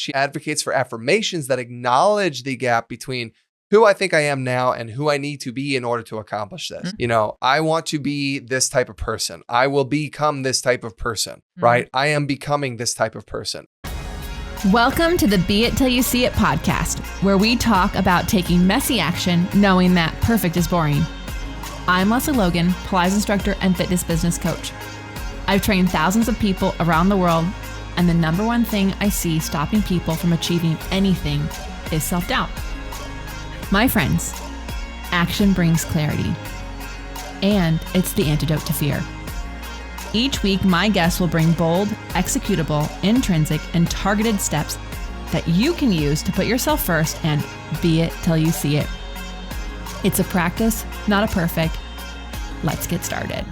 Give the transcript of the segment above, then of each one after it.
She advocates for affirmations that acknowledge the gap between who I think I am now and who I need to be in order to accomplish this. I want to be this type of person. I will become this type of person, right? I am becoming this type of person. Welcome to the Be It Till You See It podcast, where we talk about taking messy action, knowing that perfect is boring. I'm Lesley Logan, Pilates instructor and fitness business coach. I've trained thousands of people around the world, and the number one thing I see stopping people from achieving anything is self-doubt. My friends, action brings clarity, and it's the antidote to fear. Each week, my guests will bring bold, executable, intrinsic, and targeted steps that you can use to put yourself first and be it till you see it. It's a practice, not a perfect. Let's get started.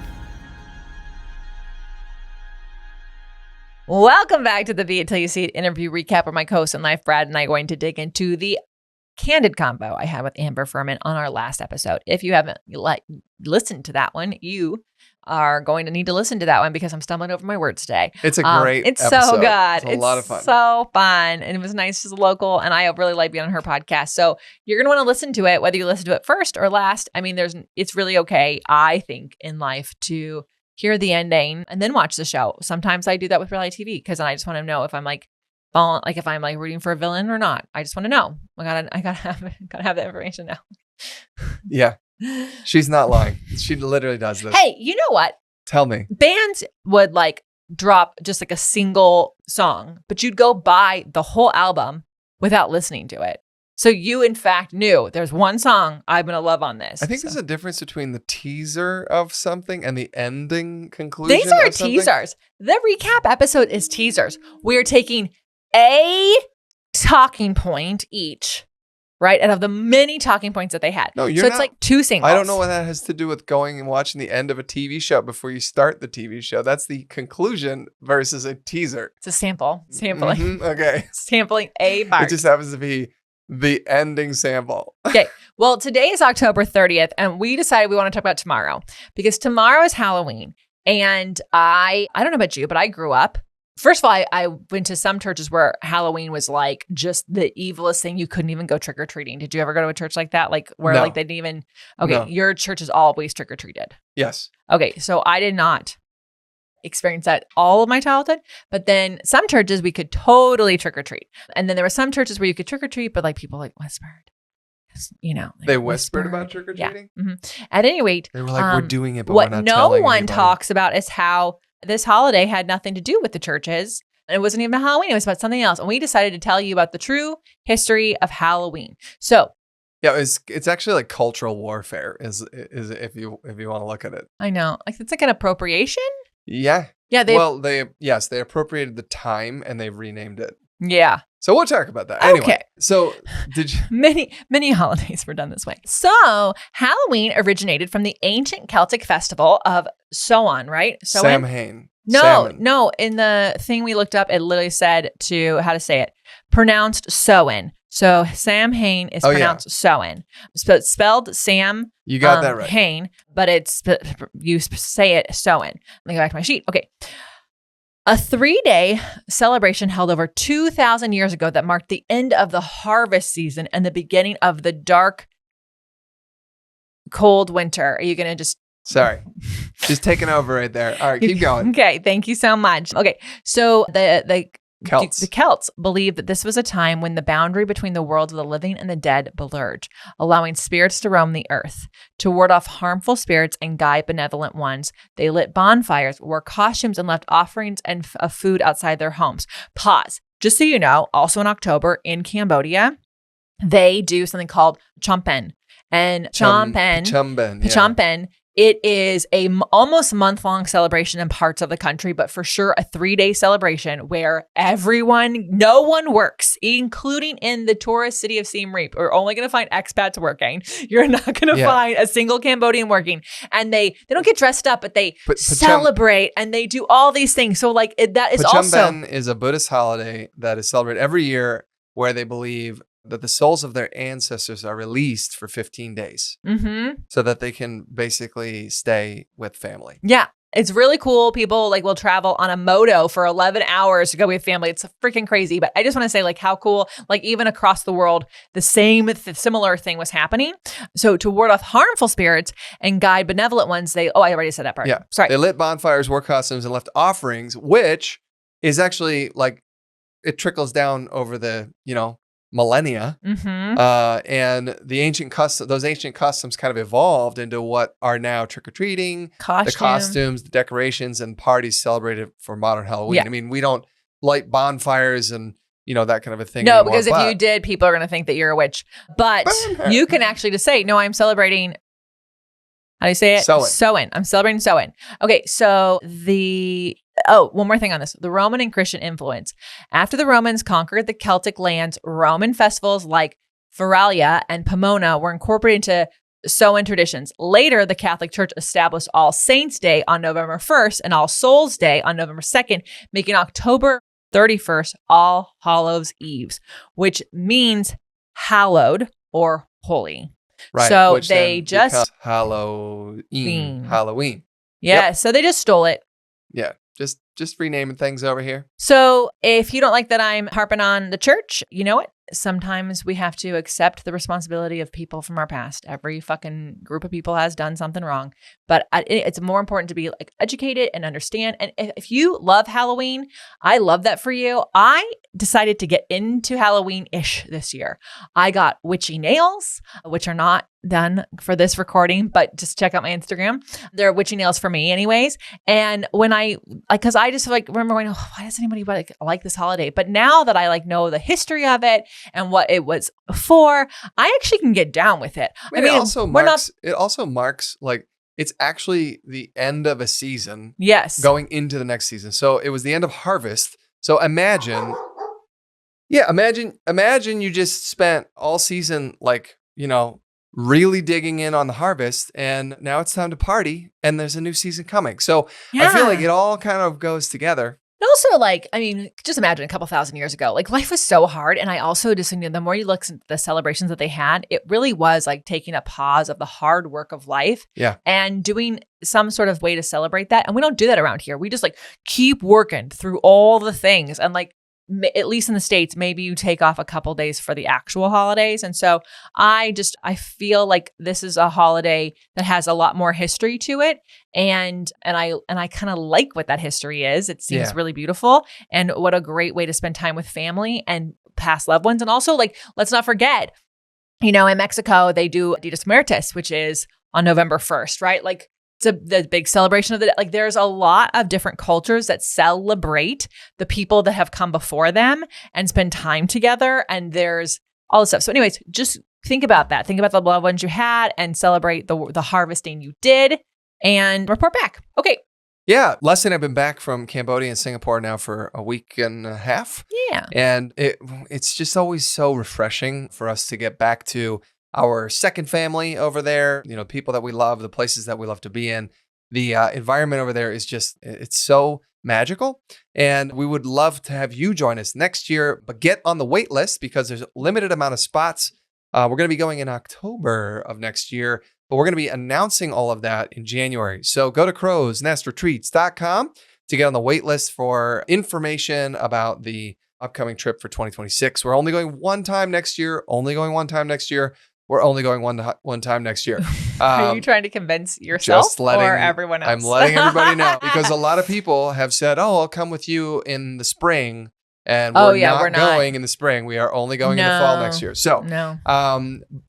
Welcome back to the Be It Till You See It interview recap, where my co-host in life, Brad, and I are going to dig into the candid combo I had with Amber Fuhriman on our last episode. If you haven't listened to that one, you are going to need to listen to that one because I'm stumbling over my words today. It's a great It's episode. so good. It's a lot of fun. So fun. And it was nice. She's local, and I really like being on her podcast. So you're going to want to listen to it, whether you listen to it first or last. I mean, it's really okay, I think, in life to hear the ending and then watch the show. Sometimes I do that with reality TV because I just want to know if I'm if I'm rooting for a villain or not. I just want to know. I gotta have that information now. Yeah. She's not lying. She literally does this. Hey, you know what? Tell me. Bands would drop just a single song, but you'd go buy the whole album without listening to it. So you, in fact, knew there's one song I'm going to love on this. I think there's a difference between the teaser of something and the ending conclusion. These are teasers. The recap episode is teasers. We're taking a talking point each, right? Out of the many talking points that they had. No, you're so not. It's two singles. I don't know what that has to do with going and watching the end of a TV show before you start the TV show. That's the conclusion versus a teaser. It's a sampling. Mm-hmm. Okay. Sampling a part. It just happens to be the ending sample. Okay. Well, today is October 30th, and we decided we want to talk about tomorrow because tomorrow is Halloween. And I don't know about you, but I grew up. First of all, I went to some churches where Halloween was just the evilest thing. You couldn't even go trick-or-treating. Did you ever go to a church like that? Where No. they didn't even, okay, No. Your church is always trick-or-treated. Yes. Okay, so I did not experience that all of my childhood, but then some churches we could totally trick-or-treat. And then there were some churches where you could trick-or-treat, but people whispered. They whispered about trick-or-treating? Yeah. Mm-hmm. At any rate, they were we're doing it, but what we're not no telling one anybody. talks about is how this holiday had nothing to do with the churches. And it wasn't even about Halloween. It was about something else. And we decided to tell you about the true history of Halloween. So yeah, it's actually cultural warfare is if you want to look at it. I know. It's an appropriation. Yeah. Yeah. They appropriated the time and they've renamed it. Yeah. So we'll talk about that. Anyway, Okay. So did you? Many holidays were done this way. So Halloween originated from the ancient Celtic festival of Samhain, right? Samhain. No. In the thing we looked up, it literally said how to say it. Pronounced Samhain. So Samhain is pronounced Samhain. So it's spelled Sam. You got that right. Hain, but you say it Samhain. Let me go back to my sheet. Okay. A 3-day celebration held over 2,000 years ago that marked the end of the harvest season and the beginning of the dark, cold winter. Are you going to just... Sorry. Just taking over right there. All right, keep going. Okay, thank you so much. Okay, so the Celts believed that this was a time when the boundary between the worlds of the living and the dead blurred, allowing spirits to roam the earth. To ward off harmful spirits and guide benevolent ones, they lit bonfires, wore costumes, and left offerings of food outside their homes. Pause. Just so you know, also in October in Cambodia, they do something called Chompen. And Chompen, it is almost month-long celebration in parts of the country, but for sure a 3-day celebration where no one works, including in the tourist city of Siem Reap. We're only going to find expats working. You're not going to find a single Cambodian working. And they don't get dressed up, but they celebrate and they do all these things. So that is Chompen is a Buddhist holiday that is celebrated every year where they believe that the souls of their ancestors are released for 15 days so that they can basically stay with family. Yeah. It's really cool. People like will travel on a moto for 11 hours to go with family. It's freaking crazy. But I just want to say like how cool, like even across the world, the similar thing was happening. So to ward off harmful spirits and guide benevolent ones, I already said that part. Yeah. Sorry. They lit bonfires, wore costumes, and left offerings, which is actually like, it trickles down over the, millennia. And those ancient customs kind of evolved into what are now trick-or-treating, the costumes, the decorations, and parties celebrated for modern Halloween. Yeah. I mean, we don't light bonfires and, that kind of a thing No, anymore, because if you did, people are going to think that you're a witch. But you can actually just say, no, I'm celebrating. How do you say it? Samhain. I'm celebrating Samhain. Okay, so one more thing on this. The Roman and Christian influence. After the Romans conquered the Celtic lands, Roman festivals like Feralia and Pomona were incorporated into Samhain traditions. Later, the Catholic Church established All Saints' Day on November 1st and All Souls' Day on November 2nd, making October 31st All Hallows' Eve, which means hallowed or holy. Right. So they just Halloween. Yeah. Yep. So they just stole it. Yeah. Just renaming things over here. So if you don't like that I'm harping on the church, you know what? Sometimes we have to accept the responsibility of people from our past. Every fucking group of people has done something wrong. But it's more important to be like educated and understand. And if you love Halloween, I love that for you. I decided to get into Halloween-ish this year. I got witchy nails, which are not done for this recording, but just check out my Instagram. They're witchy nails for me anyways. And when because I just like remember going, oh, why does anybody like this holiday? But now that I know the history of it and what it was for, I actually can get down with it. I mean, it also marks like, it's actually the end of a season. Yes. Going into the next season. So it was the end of harvest. So imagine you just spent all season, really digging in on the harvest, and now it's time to party and there's a new season coming. So I feel like it all kind of goes together. And also, just imagine a couple thousand years ago, life was so hard. And I also just, the more you look at the celebrations that they had, it really was like taking a pause of the hard work of life and doing some sort of way to celebrate that. And we don't do that around here. We just keep working through all the things. And at least in the States, maybe you take off a couple days for the actual holidays. And so I feel like this is a holiday that has a lot more history to it. And I kind of like what that history is. It seems really beautiful. And what a great way to spend time with family and past loved ones. And also let's not forget, in Mexico, they do Dia de Muertos, which is on November 1st, right? It's the big celebration of there's a lot of different cultures that celebrate the people that have come before them and spend time together. And there's all this stuff. So anyways, just think about that. Think about the loved ones you had and celebrate the harvesting you did and report back. Okay. Yeah. Lesley and I've been back from Cambodia and Singapore now for a week and a half. Yeah. And it's just always so refreshing for us to get back to our second family over there, people that we love, the places that we love to be in. The environment over there is it's so magical. And we would love to have you join us next year, but get on the wait list because there's a limited amount of spots. We're going to be going in October of next year, but we're going to be announcing all of that in January. So go to crowsnestretreats.com to get on the wait list for information about the upcoming trip for 2026. We're only going one time next year, We're only going one time next year. Are you trying to convince yourself or everyone else? I'm letting everybody know because a lot of people have said, I'll come with you in the spring. And we're not going in the spring. We are only going in the fall next year. So,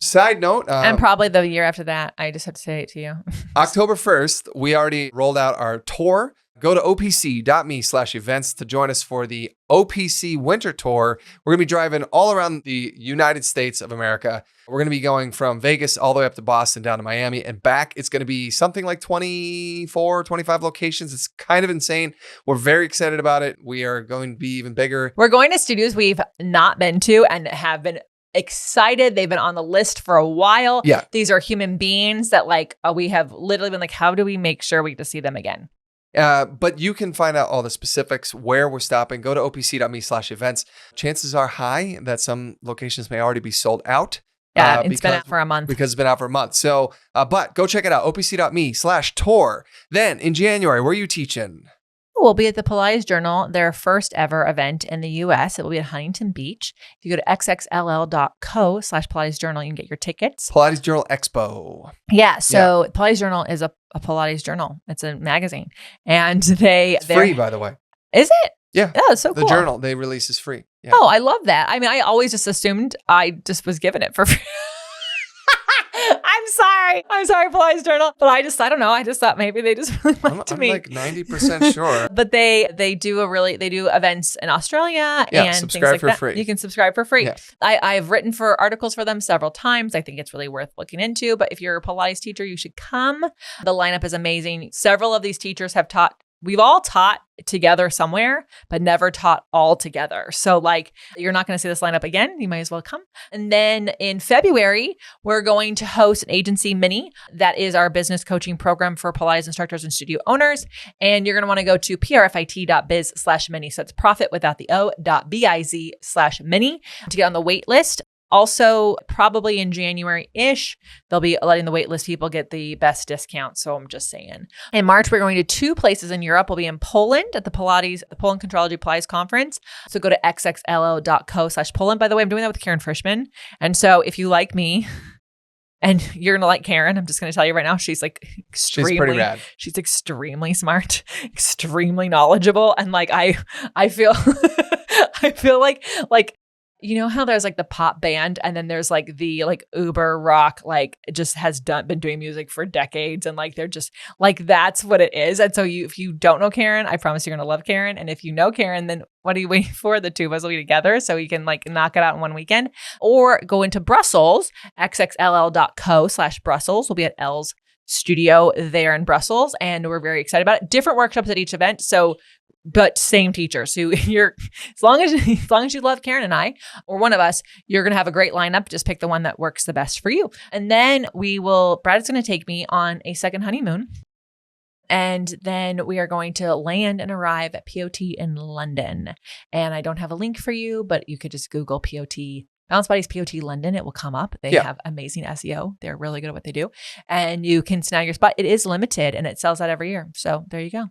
side note. And probably the year after that. I just have to say it to you. October 1st, we already rolled out our tour. Go to opc.me/events to join us for the OPC Winter Tour. We're going to be driving all around the United States of America. We're going to be going from Vegas all the way up to Boston, down to Miami, and back. It's going to be something like 24, 25 locations. It's kind of insane. We're very excited about it. We are going to be even bigger. We're going to studios we've not been to and have been excited. They've been on the list for a while. Yeah. These are human beings that we have literally been how do we make sure we get to see them again? But you can find out all the specifics, where we're stopping. Go to opc.me/events. Chances are high that some locations may already be sold out. Yeah, it's been out for a month. Because it's been out for a month. So, but go check it out, opc.me/tour. Then in January, where are you teaching? We'll be at the Pilates Journal, their first ever event in the U.S. It will be at Huntington Beach. If you go to xxll.co/Pilates Journal, you can get your tickets. Pilates Journal Expo. Yeah. So Pilates Journal is a Pilates journal. It's a magazine. And it's free, by the way. Is it? Yeah. Oh, it's so cool. The journal they release is free. Yeah. Oh, I love that. I mean, I always just assumed I just was given it for free. I'm sorry, Pilates Journal. But I don't know. I just thought maybe they just really liked me. I'm like 90% sure. But they do events in Australia and subscribe things like for free. You can subscribe for free. Yeah. I've written for articles for them several times. I think it's really worth looking into. But if you're a Pilates teacher, you should come. The lineup is amazing. Several of these teachers have taught. We've all taught together somewhere, but never taught all together. So like, you're not going to see this lineup again. You might as well come. And then in February, we're going to host an agency mini. That is our business coaching program for Pilates instructors and studio owners. And you're going to want to go to profit.biz/mini. So it's profit without the O.biz/mini to get on the wait list. Also, probably in January-ish, they'll be letting the waitlist people get the best discount. So I'm just saying. In March, we're going to 2 places in Europe. We'll be in Poland at the Poland Contrology Pilates Conference. So go to xxlo.co/Poland. By the way, I'm doing that with Karen Frischman. And so if you like me and you're going to like Karen, I'm just going to tell you right now, she's like extremely, she's pretty rad. She's extremely smart, extremely knowledgeable. And like, I feel, I feel like, you know how there's like the pop band and then there's like the like uber rock, like just been doing music for decades. And like, they're just like, that's what it is. And so if you don't know Karen, I promise you're going to love Karen. And if you know Karen, then what are you waiting for? The two of us will be together so you can like knock it out in one weekend, or go into Brussels, xxll.co/Brussels. We'll be at L's studio there in Brussels. And we're very excited about it. Different workshops at each event. So but same teacher. So you're, as long as you love Karen and I, or one of us, you're going to have a great lineup. Just pick the one that works the best for you. And then Brad is going to take me on a second honeymoon. And then we are going to land and arrive at POT in London. And I don't have a link for you, but you could just Google POT, Balance Bodies POT London. It will come up. They have amazing SEO. They're really good at what they do. And you can snag your spot. It is limited and it sells out every year. So there you go.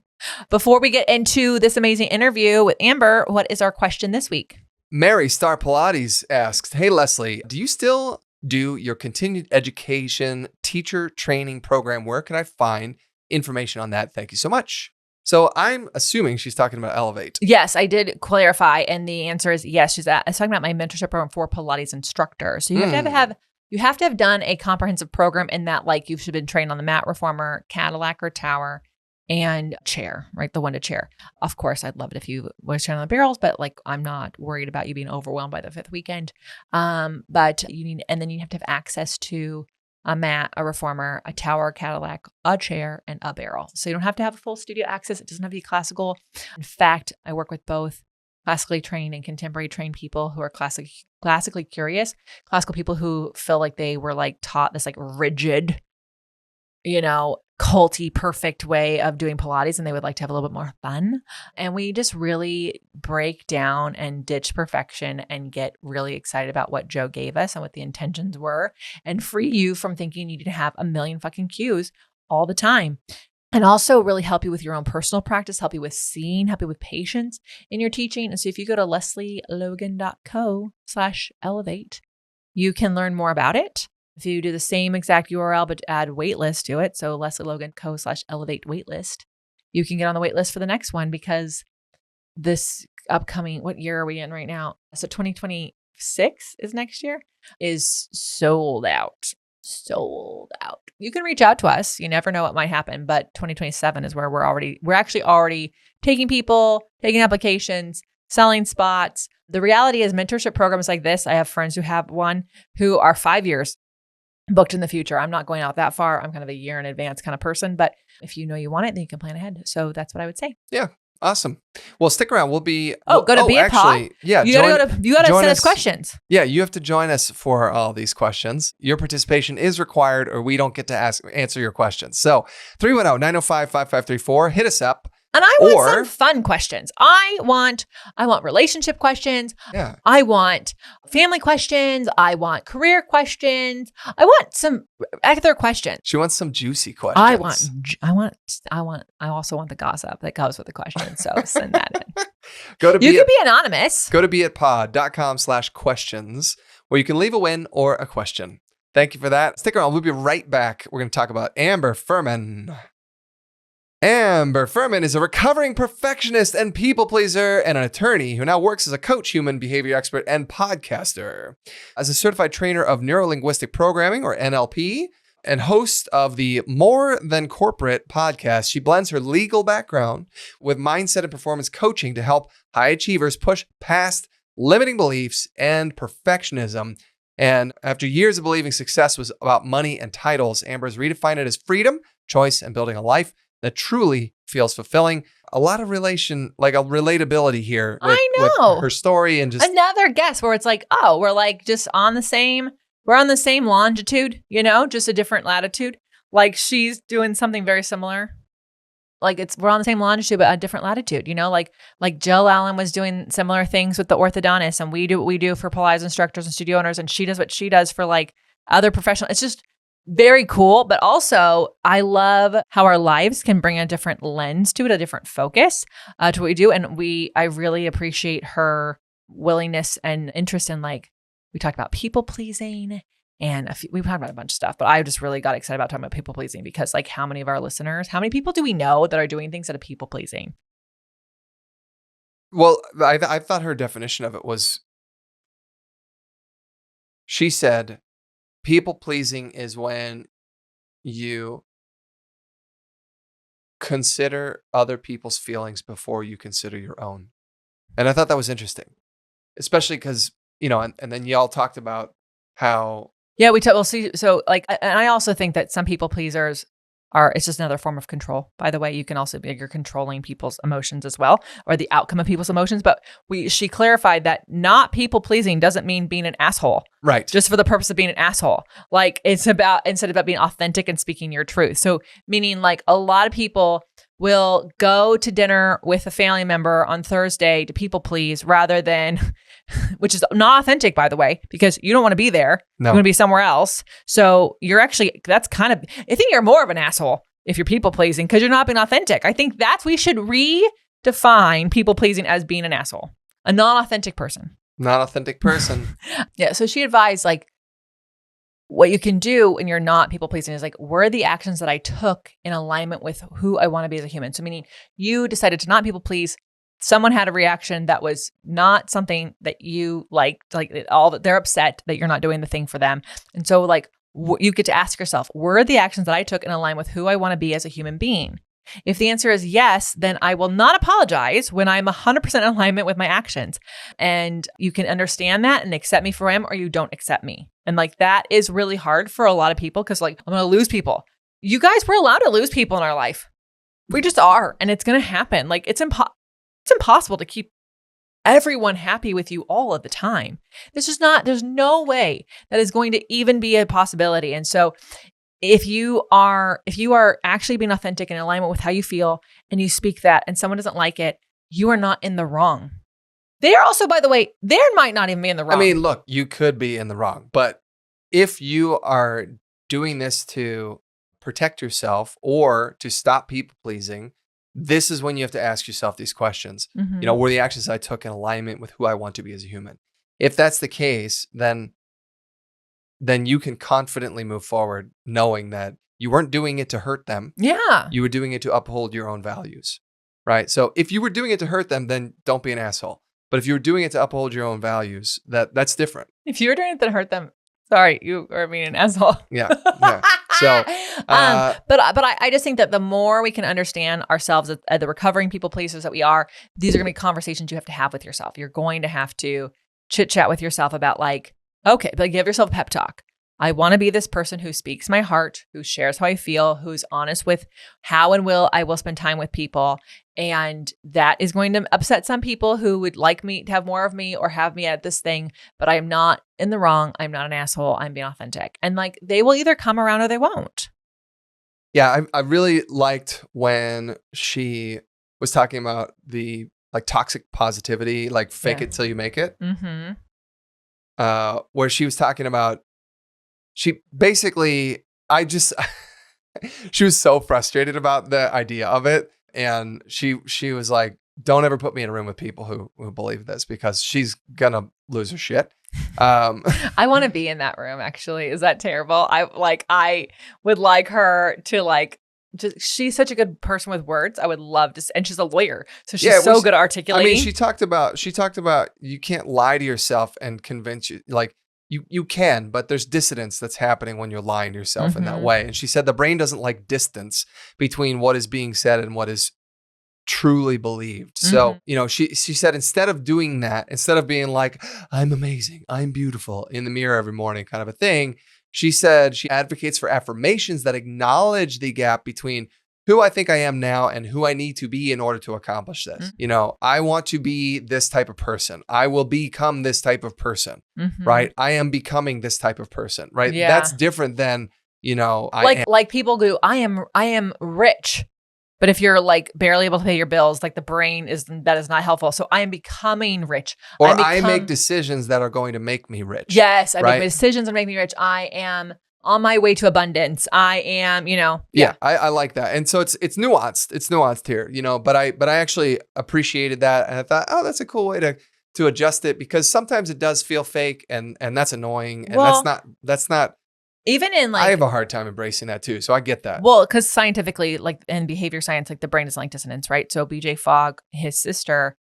Before we get into this amazing interview with Amber, what is our question this week? Mary Star Pilates asks, hey, Lesley, do you still do your continued education teacher training program? Where can I find information on that? Thank you so much. So I'm assuming she's talking about Elevate. Yes, I did clarify. And the answer is yes. She's talking about my mentorship program for Pilates instructors. So you have to have done a comprehensive program in that, like, you've been trained on the mat reformer, Cadillac or tower, and chair, right? The one to chair. Of course, I'd love it if you was trained on the barrels, but like, I'm not worried about you being overwhelmed by the 5th weekend. But then you have to have access to a mat, a reformer, a tower, Cadillac, a chair, and a barrel. So you don't have to have a full studio access. It doesn't have to be classical. In fact, I work with both classically trained and contemporary trained people who are classically curious, classical people who feel like they were like taught this like rigid, culty perfect way of doing Pilates, and they would like to have a little bit more fun. And we just really break down and ditch perfection and get really excited about what Joe gave us and what the intentions were, and free you from thinking you need to have a million fucking cues all the time. And also really help you with your own personal practice, help you with seeing, help you with patience in your teaching. And so if you go to leslielogan.co/elevate, you can learn more about it. If you do the same exact URL, but add waitlist to it, so leslielogan.co/elevate waitlist, you can get on the waitlist for the next one, because this upcoming, what year are we in right now? So 2026 is next year, is sold out. Sold out. You can reach out to us. You never know what might happen, but 2027 is where we're actually already taking people, taking applications, selling spots. The reality is mentorship programs like this, I have friends who have one who are 5 years booked in the future. I'm not going out that far. I'm kind of a year in advance kind of person, but if you know you want it, then you can plan ahead. So that's what I would say. Yeah. Awesome. Well, stick around. We'll be. Go to Beit. Actually, yeah. You gotta send us questions. Yeah, you have to join us for all these questions. Your participation is required, or we don't get to answer your questions. So 310-905-5534. Hit us up. And I want some fun questions. I want relationship questions. Yeah. I want family questions. I want career questions. I want some other questions. She wants some juicy questions. I also want the gossip that goes with the question. So send that in. You can be anonymous. Go to beitpod.com/questions where you can leave a win or a question. Thank you for that. Stick around. We'll be right back. We're going to talk about Amber Fuhriman. Amber Fuhriman is a recovering perfectionist and people pleaser and an attorney who now works as a coach, human behavior expert, and podcaster. As a certified trainer of neuro-linguistic programming, or NLP, and host of the More Than Corporate podcast, she blends her legal background with mindset and performance coaching to help high achievers push past limiting beliefs and perfectionism. And after years of believing success was about money and titles, Amber has redefined it as freedom, choice, and building a life that truly feels fulfilling. A lot of relatability here with her story, and just another guess where it's like, oh, we're like just on the same longitude, just a different latitude. Like she's doing something very similar. Like we're on the same longitude, but a different latitude, like Jill Allen was doing similar things with the orthodontist, and we do what we do for Pilates instructors and studio owners, and she does what she does for like other professionals. It's just very cool. But also I love how our lives can bring a different lens to it, a different focus to what we do. And I really appreciate her willingness and interest in, like, we talked about people pleasing, and we've talked about a bunch of stuff, but I just really got excited about talking about people pleasing because, like, how many of our listeners, how many people do we know that are doing things that are people pleasing? Well, I thought her definition of it was, she said, people pleasing is when you consider other people's feelings before you consider your own. And I thought that was interesting, especially because, and then y'all talked about how. Yeah, we'll see. So like, and I also think that some people pleasers it's just another form of control. By the way, you can also be, you're controlling people's emotions as well, or the outcome of people's emotions. But she clarified that not people pleasing doesn't mean being an asshole. Right. Just for the purpose of being an asshole. Like instead about being authentic and speaking your truth. So meaning, like, a lot of people will go to dinner with a family member on Thursday to people please rather than, which is not authentic, by the way, because you don't want to be there. No. You want to be somewhere else. So you're actually, I think you're more of an asshole if you're people pleasing because you're not being authentic. I think we should redefine people pleasing as being an asshole, a non-authentic person. Non-authentic person. Yeah. So she advised, like, what you can do when you're not people pleasing is, like, were the actions that I took in alignment with who I want to be as a human? So meaning you decided to not people please. Someone had a reaction that was not something that you liked, they're upset that you're not doing the thing for them. And so, like, you get to ask yourself, were the actions that I took in alignment with who I want to be as a human being? If the answer is yes, then I will not apologize when I'm 100% in alignment with my actions. And you can understand that and accept me for who I am, or you don't accept me. And, like, that is really hard for a lot of people because, like, I'm going to lose people. You guys, we're allowed to lose people in our life. We just are. And it's going to happen. Like, it's impossible to keep everyone happy with you all of the time. There's no way that is going to even be a possibility. And so if you are actually being authentic and in alignment with how you feel, and you speak that, and someone doesn't like it, you are not in the wrong. They are also, by the way, they might not even be in the wrong. I mean, look, you could be in the wrong, but if you are doing this to protect yourself or to stop people pleasing, this is when you have to ask yourself these questions. Mm-hmm. Were the actions I took in alignment with who I want to be as a human? If that's the case, then you can confidently move forward knowing that you weren't doing it to hurt them. Yeah. You were doing it to uphold your own values, right? So if you were doing it to hurt them, then don't be an asshole. But if you were doing it to uphold your own values, that's different. If you were doing it to hurt them, sorry, you are being an asshole. Yeah. So, but I just think that the more we can understand ourselves as the recovering people pleasers that we are, these are going to be conversations you have to have with yourself. You're going to have to chit chat with yourself about, like, okay, but give yourself a pep talk. I want to be this person who speaks my heart, who shares how I feel, who's honest with how and I will spend time with people. And that is going to upset some people who would like me to have more of me or have me at this thing, but I'm not in the wrong. I'm not an asshole. I'm being authentic. And, like, they will either come around or they won't. Yeah, I really liked when she was talking about the like toxic positivity, like fake it till you make it. Mm-hmm. Where she was talking about, she basically, she was so frustrated about the idea of it. And she was like, don't ever put me in a room with people who believe this, because she's gonna lose her shit. I want to be in that room, actually. Is that terrible? I would like her to like, just, she's such a good person with words. I would love to, and she's a lawyer, so she's so good articulating. I mean, she talked about you can't lie to yourself and convince you, like you can, but there's dissonance that's happening when you're lying to yourself in that way. And she said the brain doesn't like distance between what is being said and what is truly believed. So, she said, instead of doing that, instead of being like, I'm amazing, I'm beautiful in the mirror every morning kind of a thing, she said she advocates for affirmations that acknowledge the gap between who I think I am now and who I need to be in order to accomplish this. I want to be this type of person. I will become this type of person, right? I am becoming this type of person, right? Yeah. That's different than, like people go, I am rich. But if you're like barely able to pay your bills, like the brain that is not helpful. So I am becoming rich. Or I make decisions that are going to make me rich. Yes. I make decisions that make me rich. I am on my way to abundance. I am, Yeah, I like that. And so it's nuanced. It's nuanced here, but I actually appreciated that. And I thought, oh, that's a cool way to adjust it, because sometimes it does feel fake and that's annoying. And that's not. Even in I have a hard time embracing that too. So I get that. Well, because scientifically, like in behavior science, like the brain is like dissonance, right? So BJ Fogg, his sister,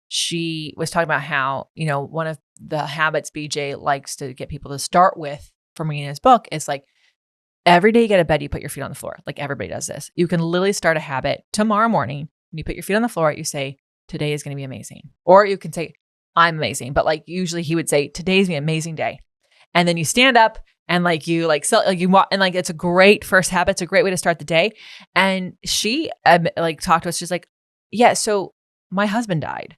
she was talking about how, one of the habits BJ likes to get people to start with from reading his book is like, every day you get out of bed, you put your feet on the floor. Like everybody does this. You can literally start a habit tomorrow morning. When you put your feet on the floor, you say, today is going to be amazing. Or you can say, I'm amazing. But like usually he would say, today's going to be an amazing day. And then you stand up and like you like, so like you walk, and like, it's a great first habit. It's a great way to start the day. And she like talked to us. She's like, yeah, so my husband died.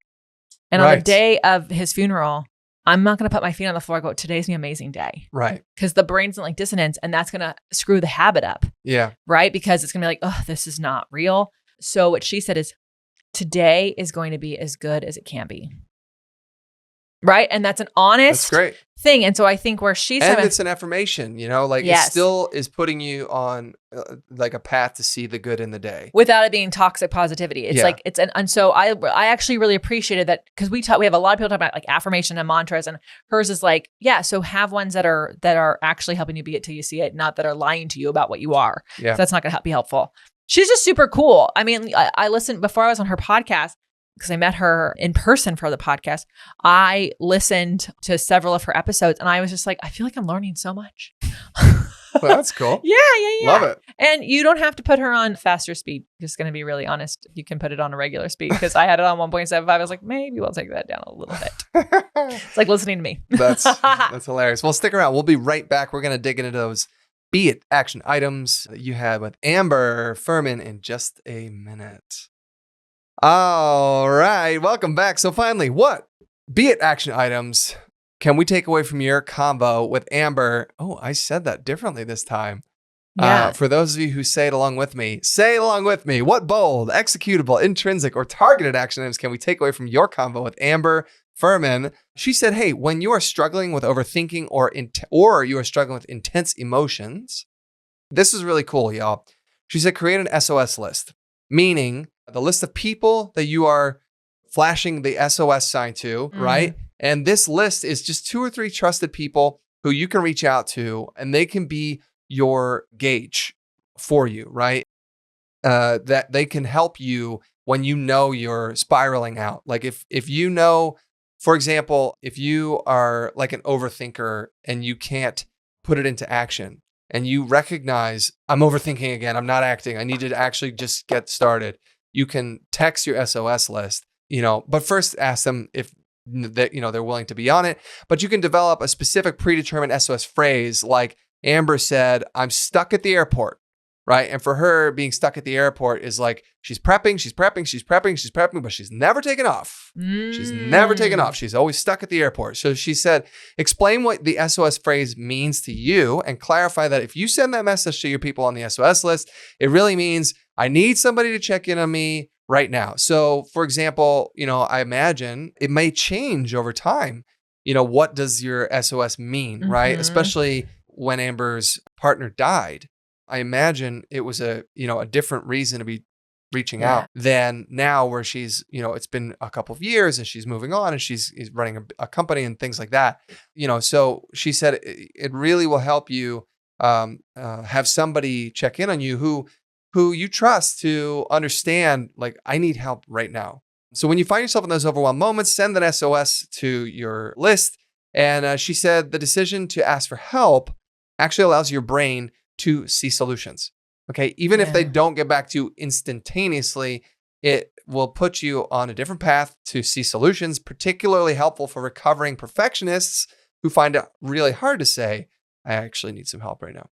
And on the day of his funeral, I'm not going to put my feet on the floor and go, today's an amazing day. Right. Because the brain's in like dissonance, and that's going to screw the habit up. Yeah. Right. Because it's going to be like, oh, this is not real. So what she said is, today is going to be as good as it can be. Right. And that's an honest thing. And so I think where she's it's an affirmation, it still is putting you on like a path to see the good in the day without it being toxic positivity. It's and so I actually really appreciated that, because we have a lot of people talk about like affirmation and mantras, and hers is like, so have ones that are actually helping you be it till you see it, not that are lying to you about what you are. Yeah. So that's not going to be helpful. She's just super cool. I mean, I listened before I was on her podcast, because I met her in person for the podcast. I listened to several of her episodes, and I was just like, I feel like I'm learning so much. Well, that's cool. Yeah. Love it. And you don't have to put her on faster speed. Just going to be really honest. You can put it on a regular speed, because I had it on 1.75. I was like, maybe we'll take that down a little bit. It's like listening to me. That's hilarious. Well, stick around. We'll be right back. We're going to dig into those beit action items that you had with Amber Fuhriman in just a minute. All right, welcome back. So finally, what beit action items can we take away from your combo with Amber? Oh, I said that differently this time. Yeah. For those of you who say it along with me, what bold, executable, intrinsic, or targeted action items can we take away from your combo with Amber Fuhriman? She said, hey, when you are struggling with overthinking or you are struggling with intense emotions, this is really cool, y'all. She said, create an SOS list, meaning the list of people that you are flashing the SOS sign to, right? And this list is just 2 or 3 trusted people who you can reach out to, and they can be your gauge for you, right? That they can help you when you're spiraling out. Like if you know, for example, if you are like an overthinker and you can't put it into action, and you recognize, I'm overthinking again, I'm not acting, I need to actually just get started. You can text your SOS list, but first ask them if they're willing to be on it. But you can develop a specific predetermined SOS phrase, like Amber said, I'm stuck at the airport, right? And for her, being stuck at the airport is like, she's prepping, but she's never taken off. She's never taken off. She's always stuck at the airport. So she said, explain what the SOS phrase means to you and clarify that if you send that message to your people on the SOS list, it really means I need somebody to check in on me right now. So for example, I imagine it may change over time. What does your SOS mean, right? Especially when Amber's partner died. I imagine it was a different reason to be reaching out than now where she's, it's been a couple of years and she's moving on and she's running a company and things like that. So she said it really will help you have somebody check in on you who you trust to understand, like, I need help right now. So when you find yourself in those overwhelmed moments, send an SOS to your list. And she said the decision to ask for help actually allows your brain to see solutions. Okay. Even if they don't get back to you instantaneously, it will put you on a different path to see solutions, particularly helpful for recovering perfectionists who find it really hard to say, I actually need some help right now.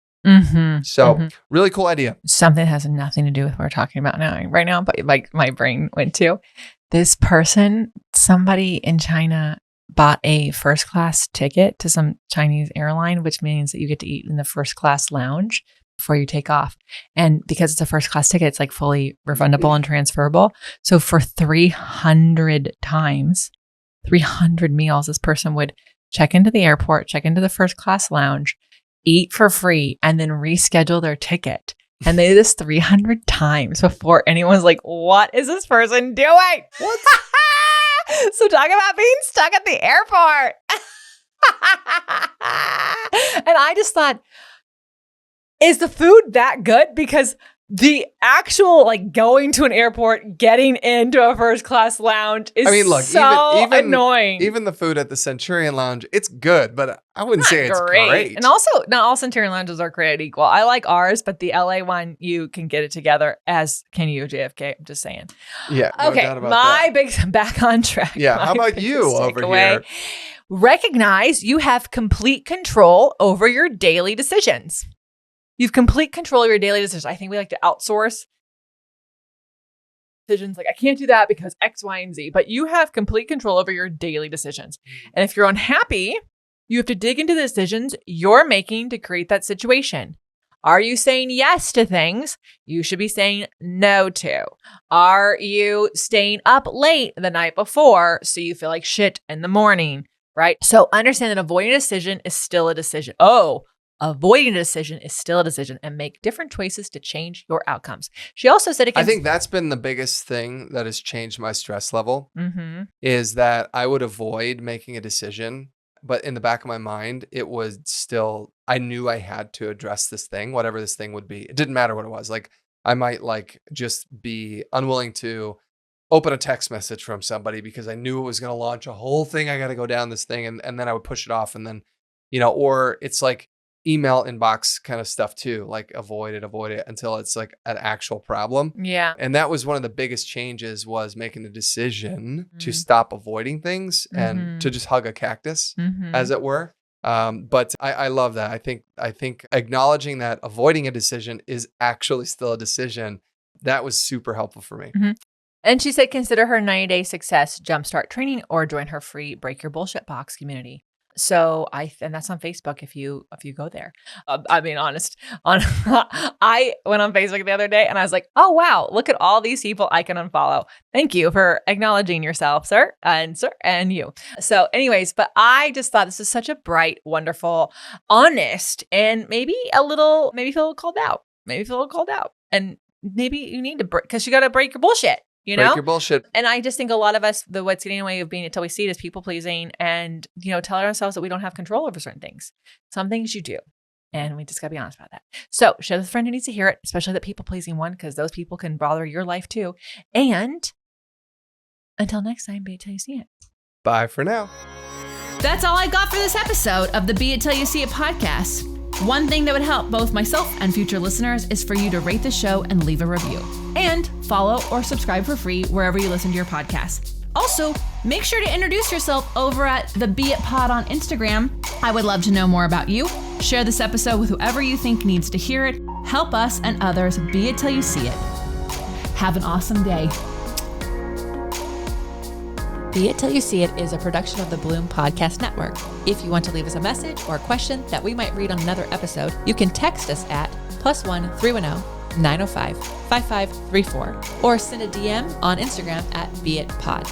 Really cool idea. Something that has nothing to do with what we're talking about right now, but like my brain went to this person, somebody in China bought a first class ticket to some Chinese airline, which means that you get to eat in the first class lounge before you take off. And because it's a first class ticket, it's like fully refundable and transferable. So for 300 times, 300 meals, this person would check into the airport, check into the first class lounge, eat for free, and then reschedule their ticket. And they did this 300 times before anyone's like, what is this person doing? What? So talk about being stuck at the airport. And I just thought, is the food that good? Because the actual like going to an airport, getting into a first class lounge is so even annoying. Even the food at the Centurion Lounge, it's good, but I wouldn't say it's great. And also, not all Centurion Lounges are created equal. I like ours, but the LA one, you can get it together, as can you, JFK. I'm just saying. Yeah. Okay. Back on track. Yeah. How about you over here? Recognize you have complete control over your daily decisions. You have complete control of your daily decisions. I think we like to outsource decisions. Like, I can't do that because X, Y, and Z. But you have complete control over your daily decisions. And if you're unhappy, you have to dig into the decisions you're making to create that situation. Are you saying yes to things you should be saying no to? Are you staying up late the night before so you feel like shit in the morning, right? So understand that avoiding a decision is still a decision. Avoiding a decision is still a decision, and make different choices to change your outcomes. She also said, I think that's been the biggest thing that has changed my stress level is that I would avoid making a decision, but in the back of my mind, it was still, I knew I had to address this thing, whatever this thing would be. It didn't matter what it was. Like, I might just be unwilling to open a text message from somebody because I knew it was going to launch a whole thing. I got to go down this thing. And then I would push it off. And then, or it's like email inbox kind of stuff too, like avoid it until it's like an actual problem. Yeah. And that was one of the biggest changes, was making the decision to stop avoiding things and to just hug a cactus, as it were. But I love that. I think acknowledging that avoiding a decision is actually still a decision, that was super helpful for me. And she said, consider her 90-day success jumpstart training or join her free Break Your Bullshit Box community. So and that's on Facebook if you go there. I mean, I went on Facebook the other day and I was like, oh wow, look at all these people I can unfollow. Thank you for acknowledging yourself, sir and you. So anyways, but I just thought this is such a bright, wonderful, honest, and maybe feel a little called out. And maybe you need to break, because you got to break your bullshit. Break your bullshit. And I just think a lot of us, what's getting in the way of being until we see it is people pleasing and, telling ourselves that we don't have control over certain things. Some things you do. And we just got to be honest about that. So share with a friend who needs to hear it, especially the people pleasing one, because those people can bother your life too. And until next time, be it till you see it. Bye for now. That's all I got for this episode of the Be It Till You See It podcast. One thing that would help both myself and future listeners is for you to rate the show and leave a review. And follow or subscribe for free wherever you listen to your podcast. Also, make sure to introduce yourself over at the Be It Pod on Instagram. I would love to know more about you. Share this episode with whoever you think needs to hear it. Help us and others be it till you see it. Have an awesome day. Be It Till You See It is a production of the Bloom Podcast Network. If you want to leave us a message or a question that we might read on another episode, you can text us at +1 310 905-5534 or send a DM on Instagram at beitpod.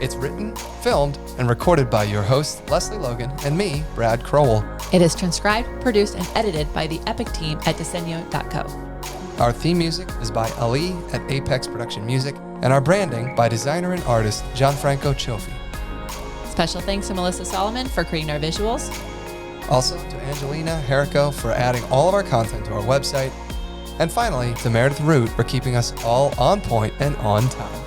It's written, filmed, and recorded by your host, Lesley Logan, and me, Brad Crowell. It is transcribed, produced, and edited by the Epic team at Diseño.co. Our theme music is by Ali at Apex Production Music, and our branding by designer and artist Gianfranco Cioffi. Special thanks to Melissa Solomon for creating our visuals. Also to Angelina Herrico for adding all of our content to our website. And finally, to Meredith Root for keeping us all on point and on time.